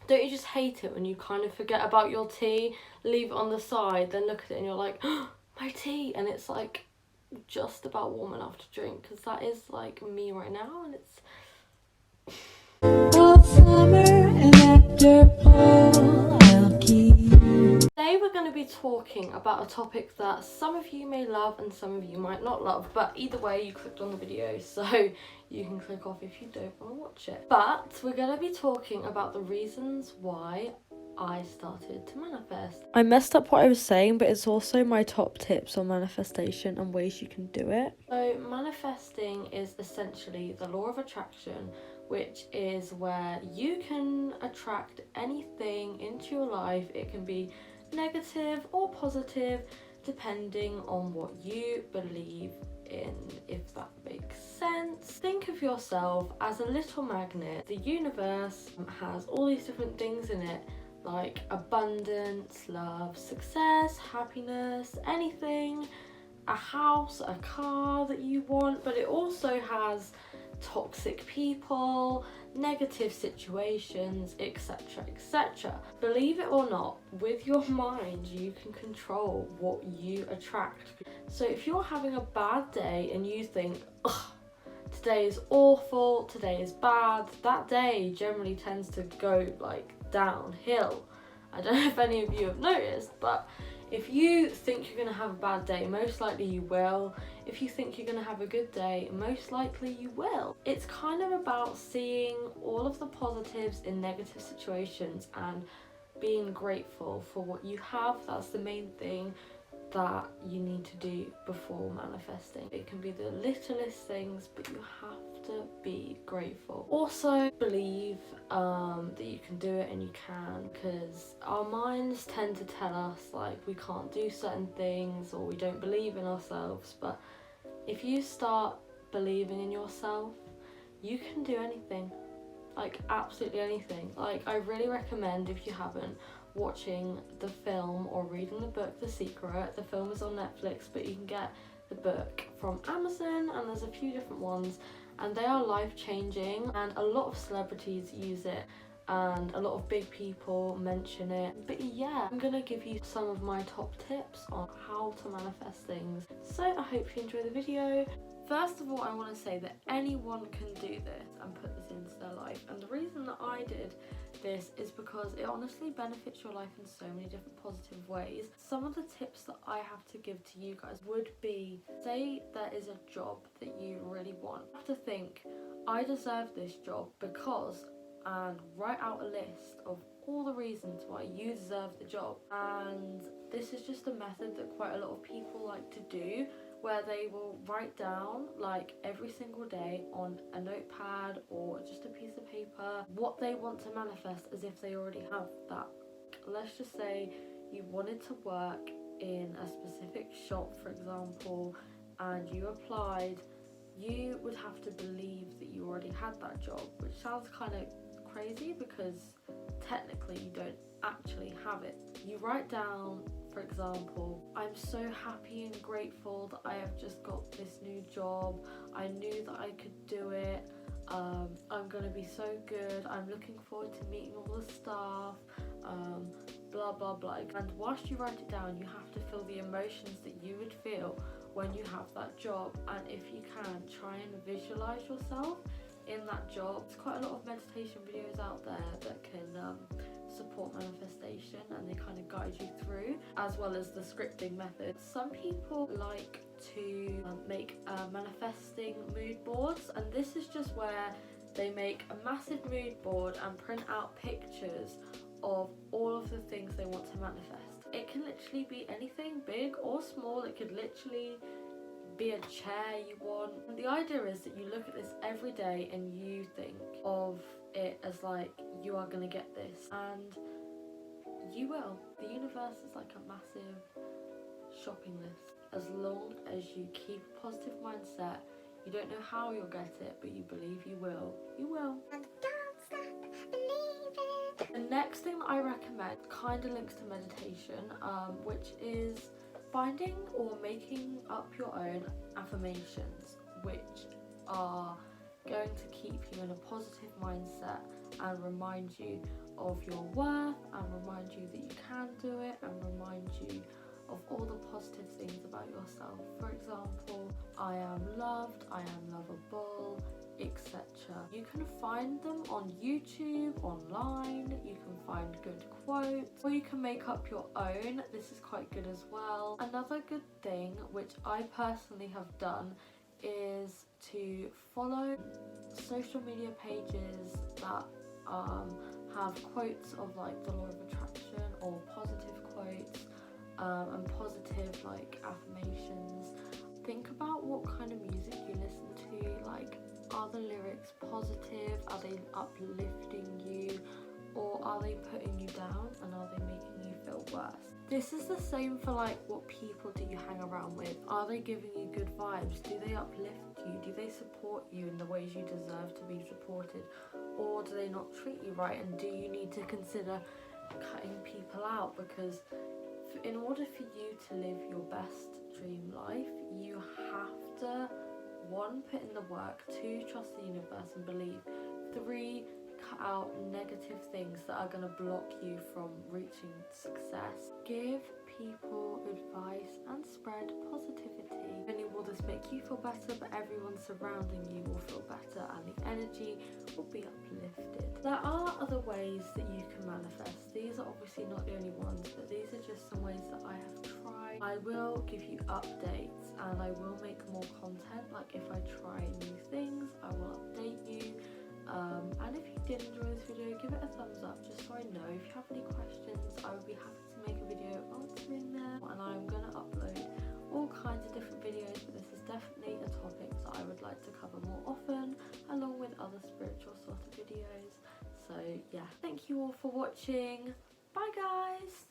Don't you just hate it when you kind of forget about your tea, leave it on the side, then look at it and you're like, oh, my tea, and it's like just about warm enough to drink, because that is like me right now, and it's Today we're going to be talking about a topic that some of you may love and some of you might not love, but either way you clicked on the video, so you can click off if you don't want to watch it. But we're going to be talking about the reasons why I started to manifest. I messed up what I was saying, but it's also my top tips on manifestation and ways you can do it. So manifesting is essentially the law of attraction, which is where you can attract anything into your life. It can be negative or positive depending on what you believe in, if that makes sense. Think of yourself as a little magnet. The universe has all these different things in it, like abundance, love, success, happiness, anything, a house, a car that you want, but it also has toxic people, negative situations, etc, etc. Believe it or not, with your mind you can control what you attract. So if you're having a bad day and you think, ugh, today is awful, today is bad, that day generally tends to go like downhill. I don't know if any of you have noticed, but if you think you're going to have a bad day, most likely you will. If you think you're going to have a good day, most likely you will. It's kind of about seeing all of the positives in negative situations and being grateful for what you have. That's the main thing that you need to do before manifesting. It can be the littlest things, but you have to be grateful. Also believe that you can do it, and you can, because our minds tend to tell us like we can't do certain things or we don't believe in ourselves, but if you start believing in yourself, you can do anything, like absolutely anything. Like I really recommend, if you haven't, watching the film or reading the book The Secret. The film is on Netflix, but you can get the book from Amazon, and there's a few different ones, and they are life-changing, and a lot of celebrities use it and a lot of big people mention it. But yeah, I'm gonna give you some of my top tips on how to manifest things. So I hope you enjoy the video. First of all, I want to say that anyone can do this and put this into their life, and the reason that I did this is because it honestly benefits your life in so many different positive ways. Some of the tips that I have to give to you guys would be, say there is a job that you really want. You have to think, I deserve this job because, and write out a list of all the reasons why you deserve the job. And this is just a method that quite a lot of people like to do, where they will write down like every single day on a notepad or just a piece of paper what they want to manifest, as if they already have that. Let's just say you wanted to work in a specific shop, for example, and you applied. You would have to believe that you already had that job, which sounds kind of crazy because technically you don't actually have it. You write down, for example, I'm so happy and grateful that I have just got this new job. I knew that I could do it. I'm gonna be so good. I'm looking forward to meeting all the staff. Blah blah blah. And whilst you write it down, you have to feel the emotions that you would feel when you have that job. And if you can, try and visualize yourself in that job. There's quite a lot of meditation videos out there that can support manifestation, and they kind of guide you through, as well as the scripting method. Some people like to make manifesting mood boards, and this is just where they make a massive mood board and print out pictures of all of the things they want to manifest. It can literally be anything, big or small. It could literally be a chair you want. And the idea is that you look at this every day and you think of it as like, you are going to get this, and you will. The universe is like a massive shopping list. As long as you keep a positive mindset, you don't know how you'll get it, but you believe you will. You will. And don't stop believing. The next thing that I recommend kind of links to meditation, which is finding or making up your own affirmations, which are going to keep you in a positive mindset and remind you of your worth, and remind you that you can do it, and remind you of all the positive things about yourself. For example, I am loved, I am lovable, etc. You can find them on YouTube, online, you can find good quotes, or you can make up your own. This is quite good as well. Another good thing, which I personally have done, is to follow social media pages that have quotes of like the law of attraction, or positive quotes, and positive like affirmations. Think about what kind of music you listen to. Like, are the lyrics positive? Are they uplifting you? Or are they putting you down, and are they making you feel worse? This is the same for like what people do you hang around with. Are they giving you good vibes? Do they uplift you? Do they support you in the ways you deserve to be supported? Or do they not treat you right? And do you need to consider cutting people out? Because in order for you to live your best dream life, you have to, 1, put in the work, 2, trust the universe and believe, 3, cut out negative things that are going to block you from reaching success. Give people advice and spread positivity. Not only will this make you feel better, but everyone surrounding you will feel better, and the energy will be uplifted. There are other ways that you can manifest. These are obviously not the only ones, but these are just some ways that I have tried. I will give you updates, and I will make more content. Like, if I try new things, I will update you. And if you did enjoy this video, give it a thumbs up just so I know. If you have any questions, I would be happy to make a video answering them, and I'm going to upload all kinds of different videos, but this is definitely a topic that I would like to cover more often, along with other spiritual sort of videos. So yeah, thank you all for watching. Bye guys!